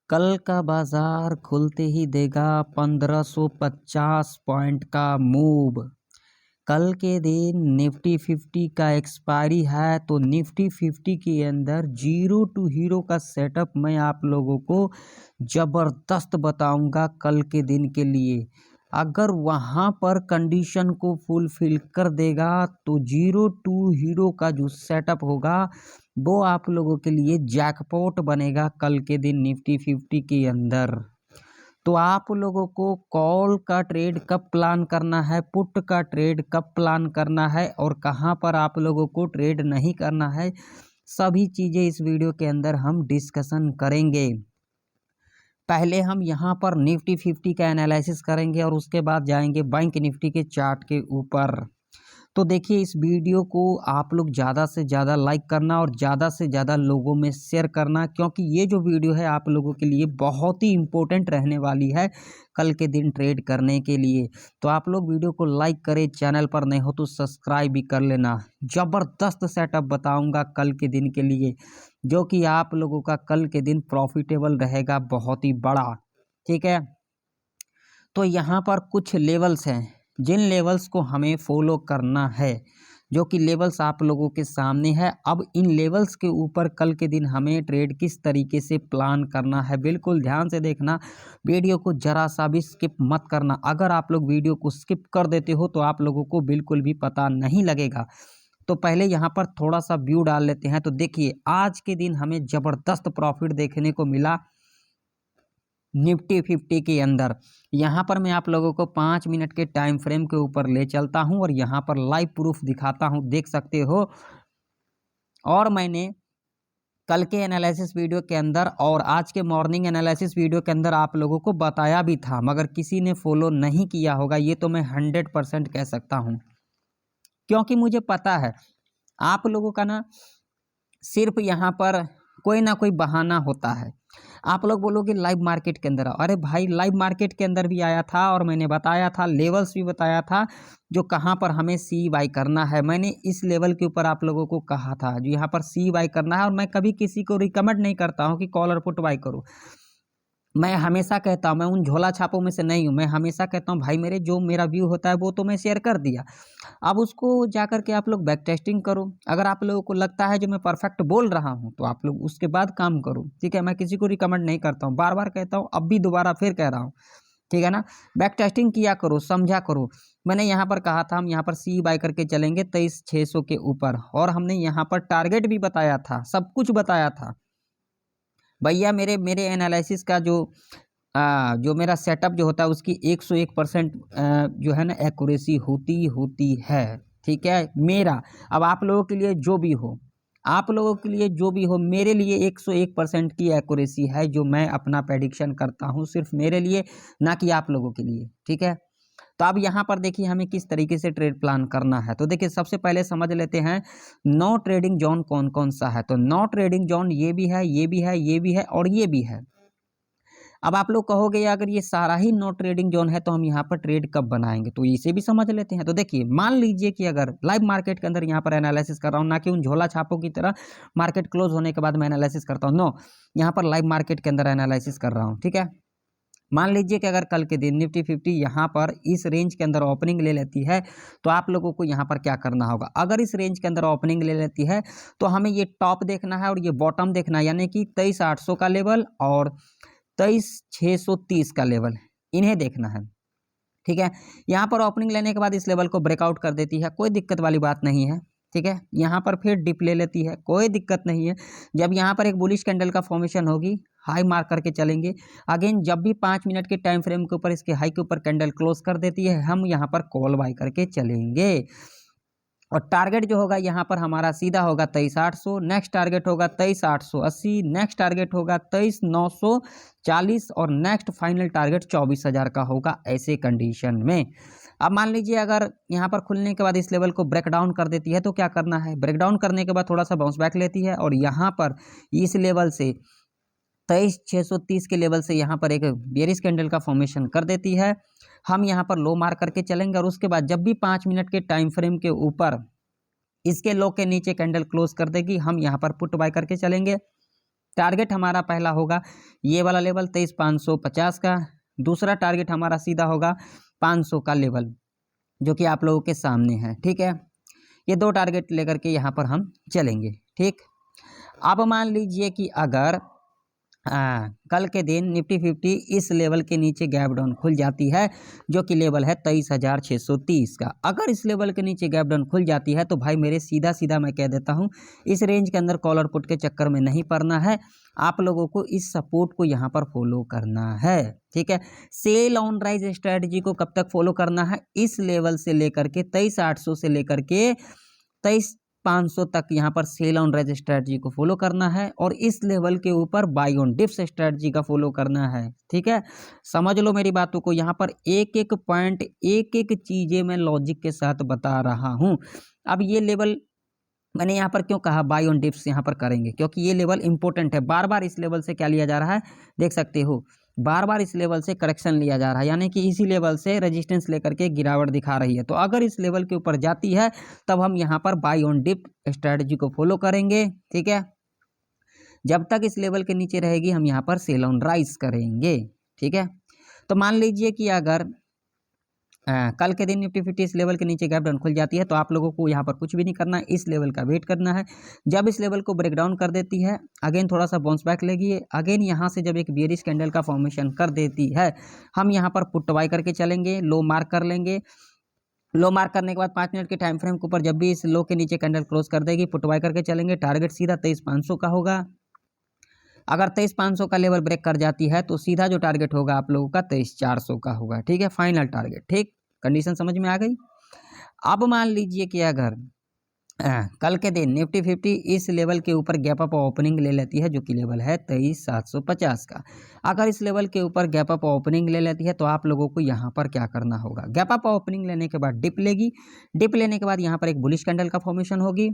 कल का बाजार खुलते ही देगा 1550 पॉइंट का मूव। कल के दिन निफ्टी 50 का एक्सपायरी है, तो निफ्टी 50 के अंदर जीरो टू हीरो का सेटअप मैं आप लोगों को ज़बरदस्त बताऊंगा कल के दिन के लिए। अगर वहाँ पर कंडीशन को फुलफिल कर देगा तो जीरो टू हीरो का जो सेटअप होगा वो आप लोगों के लिए जैकपॉट बनेगा कल के दिन निफ्टी 50 के अंदर। तो आप लोगों को कॉल का ट्रेड कब प्लान करना है, पुट का ट्रेड कब प्लान करना है और कहाँ पर आप लोगों को ट्रेड नहीं करना है, सभी चीज़ें इस वीडियो के अंदर हम डिस्कशन करेंगे। पहले हम यहाँ पर निफ्टी 50 का एनालिसिस करेंगे और उसके बाद जाएंगे बैंक निफ्टी के चार्ट के ऊपर। तो देखिए, इस वीडियो को आप लोग ज़्यादा से ज़्यादा लाइक करना और ज़्यादा से ज़्यादा लोगों में शेयर करना, क्योंकि ये जो वीडियो है आप लोगों के लिए बहुत ही इम्पोर्टेंट रहने वाली है कल के दिन ट्रेड करने के लिए। तो आप लोग वीडियो को लाइक करें, चैनल पर नहीं हो तो सब्सक्राइब भी कर लेना। ज़बरदस्त सेटअप बताऊंगा कल के दिन के लिए, जो कि आप लोगों का कल के दिन प्रॉफिटेबल रहेगा, बहुत ही बड़ा। ठीक है, तो यहाँ पर कुछ लेवल्स हैं जिन लेवल्स को हमें फॉलो करना है, जो कि लेवल्स आप लोगों के सामने है। अब इन लेवल्स के ऊपर कल के दिन हमें ट्रेड किस तरीके से प्लान करना है, बिल्कुल ध्यान से देखना। वीडियो को जरा सा भी स्किप मत करना। अगर आप लोग वीडियो को स्किप कर देते हो तो आप लोगों को बिल्कुल भी पता नहीं लगेगा। तो पहले यहाँ पर थोड़ा सा व्यू डाल लेते हैं। तो देखिए, आज के दिन हमें ज़बरदस्त प्रॉफिट देखने को मिला निफ्टी 50 के अंदर। यहाँ पर मैं आप लोगों को 5 मिनट के टाइम फ्रेम के ऊपर ले चलता हूँ और यहाँ पर लाइव प्रूफ दिखाता हूँ, देख सकते हो। और मैंने कल के एनालिसिस वीडियो के अंदर और आज के मॉर्निंग एनालिसिस वीडियो के अंदर आप लोगों को बताया भी था, मगर किसी ने फॉलो नहीं किया होगा, ये तो मैं 100% कह सकता हूँ। क्योंकि मुझे पता है आप लोगों का ना सिर्फ यहाँ पर कोई ना कोई बहाना होता है। आप लोग बोलोगे लाइव मार्केट के अंदर, अरे भाई लाइव मार्केट के अंदर भी आया था और मैंने बताया था, लेवल्स भी बताया था जो कहाँ पर हमें सी बाई करना है। मैंने इस लेवल के ऊपर आप लोगों को कहा था जो यहाँ पर सी बाई करना है। और मैं कभी किसी को रिकमेंड नहीं करता हूँ कि कॉल और पुट बाई करो। मैं हमेशा कहता हूँ, मैं उन झोला छापों में से नहीं हूँ। मैं हमेशा कहता हूँ भाई मेरे जो मेरा व्यू होता है वो तो मैं शेयर कर दिया, अब उसको जा कर के आप लोग बैक टेस्टिंग करो। अगर आप लोगों को लगता है जो मैं परफेक्ट बोल रहा हूँ तो आप लोग उसके बाद काम करो। ठीक है, मैं किसी को रिकमेंड नहीं करता हूँ, बार बार कहता हूँ, अब भी दोबारा फिर कह रहा हूँ। ठीक है ना, बैक टेस्टिंग किया करो, समझा करो। मैंने यहाँ पर कहा था हम यहाँ पर सी बाय करके चलेंगे 23,600 के ऊपर, और हमने यहाँ पर टारगेट भी बताया था, सब कुछ बताया था भैया। मेरे मेरे एनालिसिस का जो मेरा सेटअप जो होता है उसकी 101% जो है ना एक्यूरेसी होती है। ठीक है मेरा, अब आप लोगों के लिए जो भी हो, आप लोगों के लिए जो भी हो, मेरे लिए 101% की एक्यूरेसी है जो मैं अपना प्रेडिक्शन करता हूँ, सिर्फ मेरे लिए, ना कि आप लोगों के लिए। ठीक है, तो अब यहाँ पर देखिए हमें किस तरीके से ट्रेड प्लान करना है। तो देखिए सबसे पहले समझ लेते हैं नो ट्रेडिंग जोन कौन कौन सा है। तो नो ट्रेडिंग जोन ये भी है, ये भी है, ये भी है और ये भी है। अब आप लोग कहोगे अगर ये सारा ही नो ट्रेडिंग जोन है तो हम यहाँ पर ट्रेड कब बनाएंगे, तो इसे भी समझ लेते हैं। तो देखिए मान लीजिए कि अगर लाइव मार्केट के अंदर यहाँ पर एनालिसिस कर रहा हूँ, ना कि उन झोला छापों की तरह मार्केट क्लोज होने के बाद मैं एनालिसिस करता हूँ, नो, यहाँ पर लाइव मार्केट के अंदर एनालिसिस कर रहा हूँ। ठीक है, मान लीजिए कि अगर कल के दिन निफ्टी 50 यहाँ पर इस रेंज के अंदर ओपनिंग ले लेती है, तो आप लोगों को यहाँ पर क्या करना होगा। अगर इस रेंज के अंदर ओपनिंग ले लेती है तो हमें ये टॉप देखना है और ये बॉटम देखना है, यानी कि 23,800 का लेवल और 23,630 का लेवल, इन्हें देखना है। ठीक है, यहाँ पर ओपनिंग लेने के बाद इस लेवल को ब्रेकआउट कर देती है, कोई दिक्कत वाली बात नहीं है। ठीक है, यहाँ पर फिर डिप ले लेती है, कोई दिक्कत नहीं है। जब यहाँ पर एक बुलिश कैंडल का फॉर्मेशन होगी, हाई मार्क करके चलेंगे। अगेन जब भी 5 मिनट के टाइम फ्रेम के ऊपर इसके हाई के ऊपर कैंडल क्लोज कर देती है, हम यहाँ पर कॉल बाय करके चलेंगे। और टारगेट जो होगा यहाँ पर हमारा सीधा होगा 23,800, नेक्स्ट टारगेट होगा 23,880, नेक्स्ट टारगेट होगा 23,940 और नेक्स्ट फाइनल टारगेट 24,000 का होगा ऐसे कंडीशन में। अब मान लीजिए अगर यहाँ पर खुलने के बाद इस लेवल को ब्रेक डाउन कर देती है तो क्या करना है, ब्रेक डाउन करने के बाद थोड़ा सा बाउंस बैक लेती है और यहाँ पर इस लेवल से 23,630 के लेवल से यहाँ पर एक बेयरिश कैंडल का फॉर्मेशन कर देती है। हम यहाँ पर लो मार्क करके चलेंगे और उसके बाद जब भी 5 मिनट के टाइम फ्रेम के ऊपर इसके लो के नीचे कैंडल क्लोज कर देगी, हम यहाँ पर पुट बाय करके चलेंगे। टारगेट हमारा पहला होगा ये वाला लेवल 23,550 का, दूसरा टारगेट हमारा सीधा होगा 500 का लेवल जो कि आप लोगों के सामने है। ठीक है, ये दो टारगेट लेकर के यहाँ पर हम चलेंगे। ठीक, अब मान लीजिए कि अगर कल के दिन निफ्टी 50 इस लेवल के नीचे गैप डाउन खुल जाती है जो कि लेवल है 23,630 का। अगर इस लेवल के नीचे गैप डाउन खुल जाती है तो भाई मेरे सीधा सीधा मैं कह देता हूँ इस रेंज के अंदर कॉलर पुट के चक्कर में नहीं पड़ना है, आप लोगों को इस सपोर्ट को यहाँ पर फॉलो करना है। ठीक है, सेल ऑन राइज स्ट्रेटजी को कब तक फॉलो करना है, इस लेवल से लेकर के 23,800 से लेकर के 23,500 तक यहाँ पर सेल ऑन राइज स्ट्रेटजी को फॉलो करना है और इस लेवल के ऊपर बाय ऑन डिप्स स्ट्रेटजी का फॉलो करना है। ठीक है, समझ लो मेरी बातों को, यहाँ पर एक एक पॉइंट एक एक चीजें मैं लॉजिक के साथ बता रहा हूँ। अब ये लेवल मैंने यहाँ पर क्यों कहा बाय ऑन डिप्स यहाँ पर करेंगे, क्योंकि ये लेवल इंपॉर्टेंट है। बार बार इस लेवल से क्या लिया जा रहा है, देख सकते हो, बार बार इस लेवल से करेक्शन लिया जा रहा है, यानी कि इसी लेवल से रेजिस्टेंस लेकर के गिरावट दिखा रही है। तो अगर इस लेवल के ऊपर जाती है तब हम यहाँ पर बाय ऑन डिप स्ट्रेटजी को फॉलो करेंगे। ठीक है, जब तक इस लेवल के नीचे रहेगी हम यहाँ पर सेल ऑन राइज करेंगे। ठीक है, तो मान लीजिए कि अगर कल के दिन निफ्टी 50 इस लेवल के नीचे गैप डाउन खुल जाती है तो आप लोगों को यहाँ पर कुछ भी नहीं करना है, इस लेवल का वेट करना है। जब इस लेवल को ब्रेक डाउन कर देती है, अगेन थोड़ा सा बाउंस बैक लेगी, अगेन यहाँ से जब एक बेयरिश कैंडल का फॉर्मेशन कर देती है हम यहाँ पर पुट बाय करके चलेंगे, लो मार्क कर लेंगे। लो मार्क करने के बाद 5 मिनट के टाइम फ्रेम के ऊपर जब भी इस लो के नीचे कैंडल क्लोज कर देगी पुट बाय करके चलेंगे। टारगेट सीधा 23,500 का होगा। अगर 23,500 का लेवल ब्रेक कर जाती है तो सीधा जो टारगेट होगा आप लोगों का 23,400 का होगा। ठीक है, फाइनल टारगेट। ठीक, कंडीशन समझ में आ गई। अब मान लीजिए कि अगर कल के दिन निफ्टी 50 इस लेवल के ऊपर गैप अप ओपनिंग ले लेती है जो कि लेवल है 23,750 का। अगर इस लेवल के ऊपर गैप अप ओपनिंग ले लेती है तो आप लोगों को यहाँ पर क्या करना होगा, गैप अप ओपनिंग लेने के बाद डिप लेगी, डिप लेने के बाद यहाँ पर एक बुलिश कैंडल का फॉर्मेशन होगी,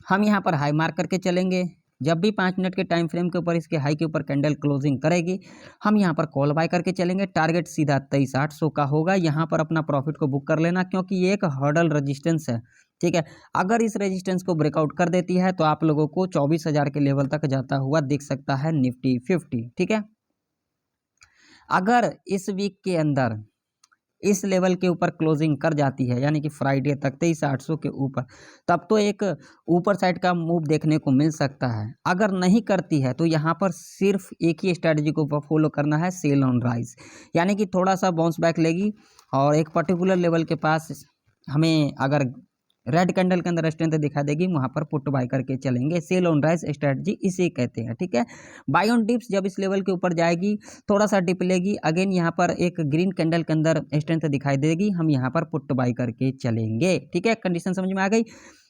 हम यहाँ पर हाई मार्क करके चलेंगे। जब भी 5 मिनट के टाइम फ्रेम के ऊपर इसके हाई के ऊपर कैंडल क्लोजिंग करेगी हम यहाँ पर कॉल बाय करके चलेंगे। टारगेट सीधा 23,800 का होगा। यहाँ पर अपना प्रॉफिट को बुक कर लेना क्योंकि ये एक हर्डल रेजिस्टेंस है। ठीक है, अगर इस रेजिस्टेंस को ब्रेकआउट कर देती है तो आप लोगों को 24,000 के लेवल तक जाता हुआ दिख सकता है निफ्टी 50। ठीक है, अगर इस वीक के अंदर इस लेवल के ऊपर क्लोजिंग कर जाती है यानी कि फ्राइडे तक 23,800 के ऊपर, तब तो एक ऊपर साइड का मूव देखने को मिल सकता है। अगर नहीं करती है तो यहाँ पर सिर्फ एक ही स्ट्रैटेजी को फॉलो करना है, सेल ऑन राइज, यानी कि थोड़ा सा बाउंस बैक लेगी और एक पर्टिकुलर लेवल के पास हमें अगर रेड कैंडल के अंदर स्ट्रेंथ दिखा देगी वहां पर पुट बाय करके चलेंगे। सेल ऑन राइज स्ट्रेटजी इसे कहते हैं। ठीक है, बाय ऑन डिप्स जब इस लेवल के ऊपर जाएगी थोड़ा सा डिप लेगी, अगेन यहाँ पर एक ग्रीन कैंडल के अंदर स्ट्रेंथ दिखाई देगी, हम यहाँ पर पुट बाय करके चलेंगे। ठीक है, कंडीशन समझ में आ गई।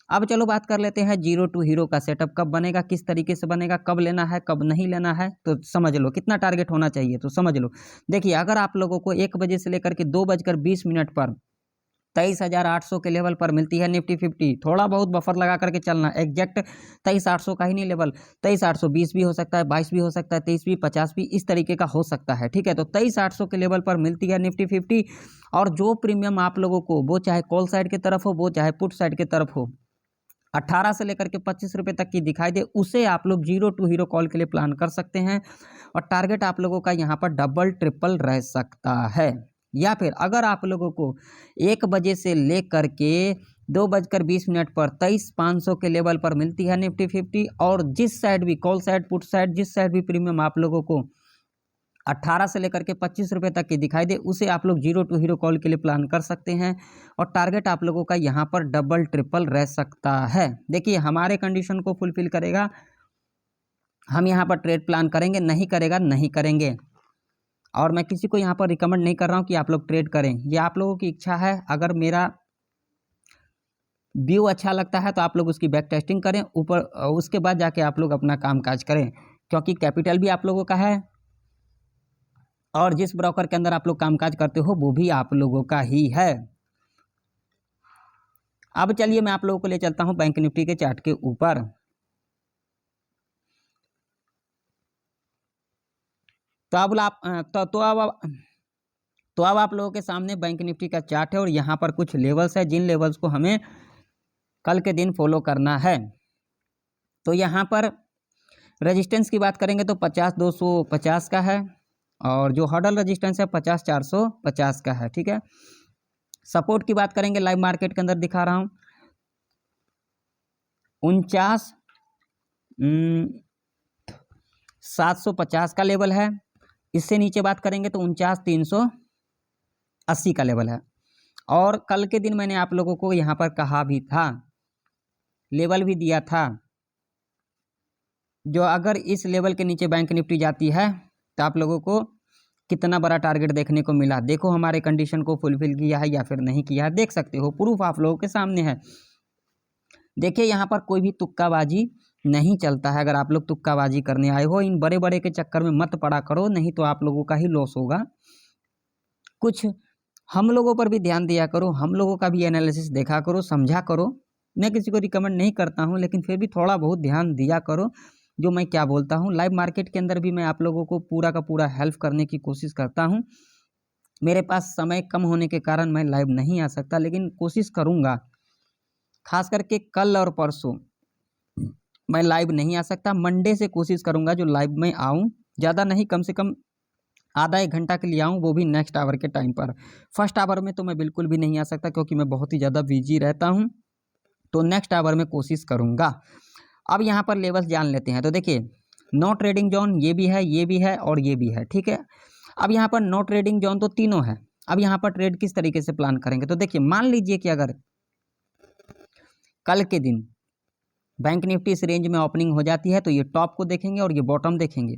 अब चलो बात कर लेते हैं जीरो टू हीरो का सेटअप कब बनेगा, किस तरीके से बनेगा, कब लेना है कब नहीं लेना है। तो समझ लो कितना टारगेट होना चाहिए, तो समझ लो। देखिए, अगर आप लोगों को 1 बजे से लेकर के 2:20 पर 23,800 के लेवल पर मिलती है निफ्टी 50, थोड़ा बहुत बफर लगा करके चलना, एग्जैक्ट 23,800 का ही नहीं लेवल, 23,820 भी हो सकता है, 22 भी हो सकता है, 23 भी, 50 भी, इस तरीके का हो सकता है। ठीक है, तो 23,800 के लेवल पर मिलती है निफ्टी 50 और जो प्रीमियम आप लोगों को वो चाहे कॉल साइड की तरफ हो वो चाहे पुट साइड की तरफ हो 18 से लेकर के 25 रुपये तक की दिखाई दे, उसे आप लोग जीरो टू हीरो कॉल के लिए प्लान कर सकते हैं और टारगेट आप लोगों का यहाँ पर डबल ट्रिपल रह सकता है। या फिर अगर आप लोगों को 1 बजे से लेकर के 2:20 पर 23,500 के लेवल पर मिलती है निफ्टी 50 और जिस साइड भी कॉल साइड पुट साइड जिस साइड भी प्रीमियम आप लोगों को 18 से लेकर के 25 रुपये तक की दिखाई दे, उसे आप लोग जीरो टू हीरो कॉल के लिए प्लान कर सकते हैं और टारगेट आप लोगों का यहाँ पर डबल ट्रिपल रह सकता है। देखिए, हमारे कंडीशन को फुलफिल करेगा, हम यहाँ पर ट्रेड प्लान करेंगे, नहीं करेगा नहीं करेंगे। और मैं किसी को यहाँ पर रिकमेंड नहीं कर रहा हूँ कि आप लोग ट्रेड करें, ये आप लोगों की इच्छा है। अगर मेरा व्यू अच्छा लगता है तो आप लोग उसकी बैक टेस्टिंग करें, ऊपर उसके बाद जाके आप लोग अपना काम काज करें, क्योंकि कैपिटल भी आप लोगों का है और जिस ब्रोकर के अंदर आप लोग कामकाज करते हो वो भी आप लोगों का ही है। अब चलिए मैं आप लोगों को ले चलता हूं बैंक निफ्टी के चार्ट के ऊपर। तो अब आप तो अब आप लोगों के सामने बैंक निफ्टी का चार्ट है और यहाँ पर कुछ लेवल्स है जिन लेवल्स को हमें कल के दिन फॉलो करना है। तो यहाँ पर रेजिस्टेंस की बात करेंगे तो 50-250 का है, और जो हर्डल रेजिस्टेंस है 50-450 का है, ठीक है। सपोर्ट की बात करेंगे लाइव मार्केट के अंदर दिखा रहा हूँ 49,750 का लेवल है। इससे नीचे बात करेंगे तो 49,380 का लेवल है। और कल के दिन मैंने आप लोगों को यहाँ पर कहा भी था, लेवल भी दिया था, जो अगर इस लेवल के नीचे बैंक निफ्टी जाती है तो आप लोगों को कितना बड़ा टारगेट देखने को मिला। देखो हमारे कंडीशन को फुलफिल किया है या फिर नहीं किया है, देख सकते हो, प्रूफ आप लोगों के सामने है। देखिए यहाँ पर कोई भी तुक्काबाजी नहीं चलता है। अगर आप लोग तुक्काबाजी करने आए हो, इन बड़े बड़े के चक्कर में मत पड़ा करो, नहीं तो आप लोगों का ही लॉस होगा। कुछ हम लोगों पर भी ध्यान दिया करो, हम लोगों का भी एनालिसिस देखा करो, समझा करो। मैं किसी को रिकमेंड नहीं करता हूँ, लेकिन फिर भी थोड़ा बहुत ध्यान दिया करो जो मैं क्या बोलता हूँ। लाइव मार्केट के अंदर भी मैं आप लोगों को पूरा का पूरा हेल्प करने की कोशिश करता हूँ। मेरे पास समय कम होने के कारण मैं लाइव नहीं आ सकता, लेकिन कोशिश करूँगा। खास करके कल और परसों मैं लाइव नहीं आ सकता, मंडे से कोशिश करूँगा जो लाइव में आऊँ। ज़्यादा नहीं, कम से कम आधा 1 घंटा के लिए आऊँ, वो भी नेक्स्ट आवर के टाइम पर। फर्स्ट आवर में तो मैं बिल्कुल भी नहीं आ सकता क्योंकि मैं बहुत ही ज़्यादा बिजी रहता हूँ, तो नेक्स्ट आवर में कोशिश करूँगा। अब यहाँ पर लेवल्स जान लेते हैं। तो देखिए नो ट्रेडिंग जोन ये भी है, ये भी है और ये भी है, ठीक है। अब यहाँ पर नो ट्रेडिंग जोन तो तीनों है। अब यहाँ पर ट्रेड किस तरीके से प्लान करेंगे, तो देखिए मान लीजिए कि अगर कल के दिन बैंक निफ्टी इस रेंज में ओपनिंग हो जाती है तो ये टॉप को देखेंगे और ये बॉटम देखेंगे।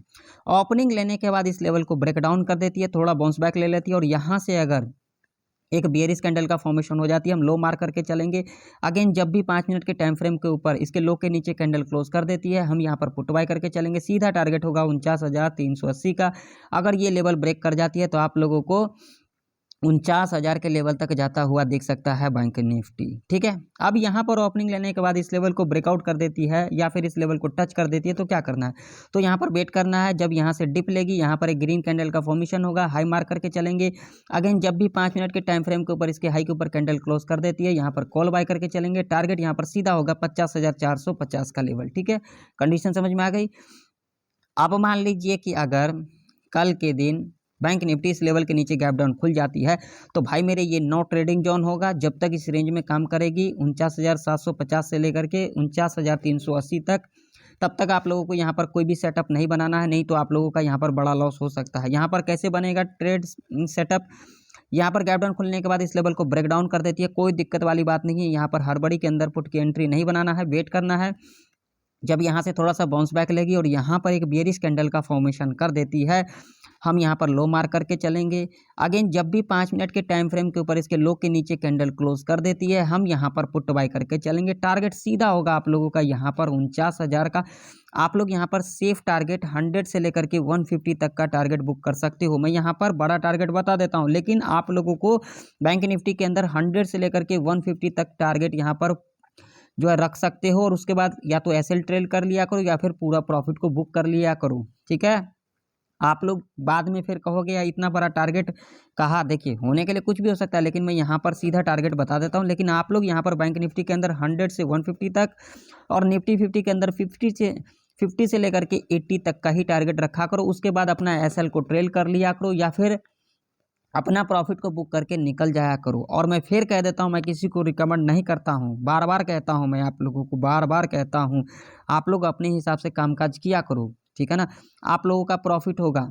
ओपनिंग लेने के बाद इस लेवल को ब्रेक डाउन कर देती है, थोड़ा बाउंस बैक ले लेती है, और यहाँ से अगर एक बेयरिश कैंडल का फॉर्मेशन हो जाती है, हम लो मार करके चलेंगे। अगेन जब भी 5 मिनट के टाइम फ्रेम के ऊपर इसके लो के नीचे कैंडल क्लोज कर देती है, हम यहाँ पर पुट बाय करके चलेंगे। सीधा टारगेट होगा 49,380 का। अगर ये लेवल ब्रेक कर जाती है तो आप लोगों को 49,000 के लेवल तक जाता हुआ दिख सकता है बैंक निफ्टी, ठीक है। अब यहाँ पर ओपनिंग लेने के बाद इस लेवल को ब्रेकआउट कर देती है या फिर इस लेवल को टच कर देती है तो क्या करना है, तो यहाँ पर वेट करना है। जब यहाँ से डिप लेगी, यहाँ पर एक ग्रीन कैंडल का फॉर्मेशन होगा, हाई मार करके चलेंगे। अगेन जब भी 5 मिनट के टाइम फ्रेम के ऊपर इसके हाई के ऊपर कैंडल क्लोज कर देती है, यहाँ पर कॉल बाय करके चलेंगे। टारगेट यहाँ पर सीधा होगा 50,450 का लेवल, ठीक है। कंडीशन समझ में आ गई। अब मान लीजिए कि अगर कल के दिन बैंक निफ्टी इस लेवल के नीचे गैप डाउन खुल जाती है तो भाई मेरे ये नो ट्रेडिंग जोन होगा। जब तक इस रेंज में काम करेगी 49,750 से लेकर के 49,380 तक, तब तक आप लोगों को यहाँ पर कोई भी सेटअप नहीं बनाना है, नहीं तो आप लोगों का यहाँ पर बड़ा लॉस हो सकता है। यहाँ पर कैसे बनेगा ट्रेड सेटअप, यहाँ पर गैप डाउन खुलने के बाद इस लेवल को ब्रेक डाउन कर देती है, कोई दिक्कत वाली बात नहीं है। यहाँ पर हड़बड़ी के अंदर पुट की एंट्री नहीं बनाना है, वेट करना है। जब यहाँ से थोड़ा सा बाउंस बैक लेगी और यहाँ पर एक बेयरिश कैंडल का फॉर्मेशन कर देती है, हम यहाँ पर लो मार करके चलेंगे। अगेन जब भी 5 मिनट के टाइम फ्रेम के ऊपर इसके लो के नीचे कैंडल क्लोज कर देती है, हम यहाँ पर पुट बाय करके चलेंगे। टारगेट सीधा होगा आप लोगों का यहाँ पर 49,000 का। आप लोग यहाँ पर सेफ टारगेट 100 से लेकर के 150 तक का टारगेट बुक कर सकते हो। मैं यहाँ पर बड़ा टारगेट बता देता हूँ, लेकिन आप लोगों को बैंक निफ्टी के अंदर 100 से लेकर के 150 तक टारगेट यहाँ पर जो है रख सकते हो, और उसके बाद या तो एसएल ट्रेल कर लिया करो या फिर पूरा प्रॉफिट को बुक कर लिया करो, ठीक है। आप लोग बाद में फिर कहोगे यार इतना बड़ा टारगेट कहा, देखिए होने के लिए कुछ भी हो सकता है, लेकिन मैं यहाँ पर सीधा टारगेट बता देता हूँ। लेकिन आप लोग यहाँ पर बैंक निफ्टी के अंदर 100 से 150 तक और निफ्टी 50 के अंदर 50 से लेकर के 80 तक का ही टारगेट रखा करो। उसके बाद अपना एसएल को ट्रेल कर लिया करो या फिर अपना प्रॉफिट को बुक करके निकल जाया करो। और मैं फिर कह देता हूँ, मैं किसी को रिकमेंड नहीं करता हूँ, बार बार कहता हूँ, मैं आप लोगों को बार बार कहता हूँ, आप लोग अपने हिसाब से कामकाज किया करो, ठीक है ना। आप लोगों का प्रॉफिट होगा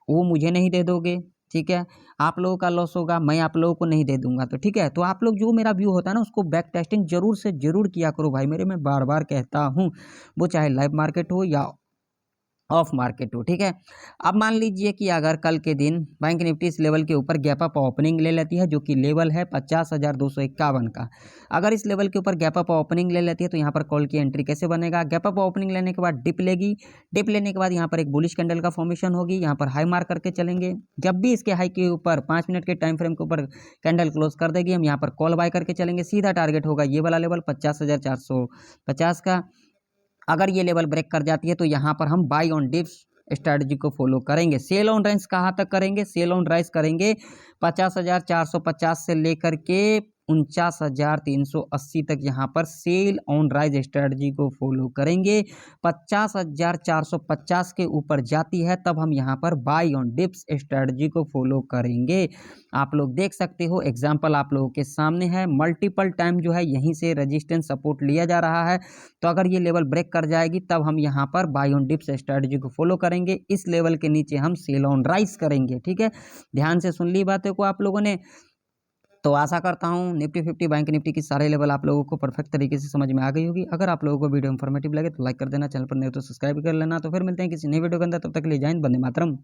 वो मुझे नहीं दे दोगे, ठीक है। आप लोगों का लॉस होगा मैं आप लोगों को नहीं दे दूंगा, तो ठीक है। तो आप लोग जो मेरा व्यू होता है ना उसको बैक टेस्टिंग जरूर से जरूर किया करो भाई मेरे, मैं बार बार कहता हूँ, वो चाहे लाइव मार्केट हो या ऑफ मार्केट हो, ठीक है। अब मान लीजिए कि अगर कल के दिन बैंक निफ्टी इस लेवल के ऊपर गैप अप ओपनिंग ले लेती है, जो कि लेवल है 50,251 का। अगर इस लेवल के ऊपर गैप अप ओपनिंग ले लेती है तो यहाँ पर कॉल की एंट्री कैसे बनेगा, गैप अप ओपनिंग लेने के बाद डिप लेगी, डिप लेने के बाद यहाँ पर एक बुलिश कैंडल का फॉर्मेशन होगी, यहाँ पर हाई मार करके चलेंगे। जब भी इसके हाई के ऊपर 5 मिनट के टाइम फ्रेम के ऊपर कैंडल क्लोज कर देगी, हम यहाँ पर कॉल बाय करके चलेंगे। सीधा टारगेट होगा ये वाला लेवल 50,450 का। अगर ये लेवल ब्रेक कर जाती है तो यहाँ पर हम बाई ऑन डिप्स स्ट्रैटेजी को फॉलो करेंगे। सेल ऑन राइस कहाँ तक करेंगे, सेल ऑन राइस करेंगे 50,450 से लेकर के 49,380 तक यहाँ पर सेल ऑन राइज स्ट्रेटजी को फॉलो करेंगे। 50,450 के ऊपर जाती है तब हम यहाँ पर बाई ऑन डिप्स स्ट्रेटजी को फॉलो करेंगे। आप लोग देख सकते हो, एग्जांपल आप लोगों के सामने है, मल्टीपल टाइम जो है यहीं से रेजिस्टेंस सपोर्ट लिया जा रहा है। तो अगर ये लेवल ब्रेक कर जाएगी तब हम यहाँ पर बाई ऑन डिप्स स्ट्रेटजी को फॉलो करेंगे। इस लेवल के नीचे हम सेल ऑन राइज करेंगे। ठीक है, ध्यान से सुन ली बातों को आप लोगों ने। तो आशा करता हूँ निफ्टी 50 बैंक निफ्टी की सारे लेवल आप लोगों को परफेक्ट तरीके से समझ में आ गई होगी। अगर आप लोगों को वीडियो इन्फॉर्मेटिव लगे तो लाइक कर देना, चैनल पर नहीं हो तो सब्सक्राइब कर लेना। तो फिर मिलते हैं किसी नई वीडियो के अंदर, तब तक के लिए जय हिंद, वंदे मातरम।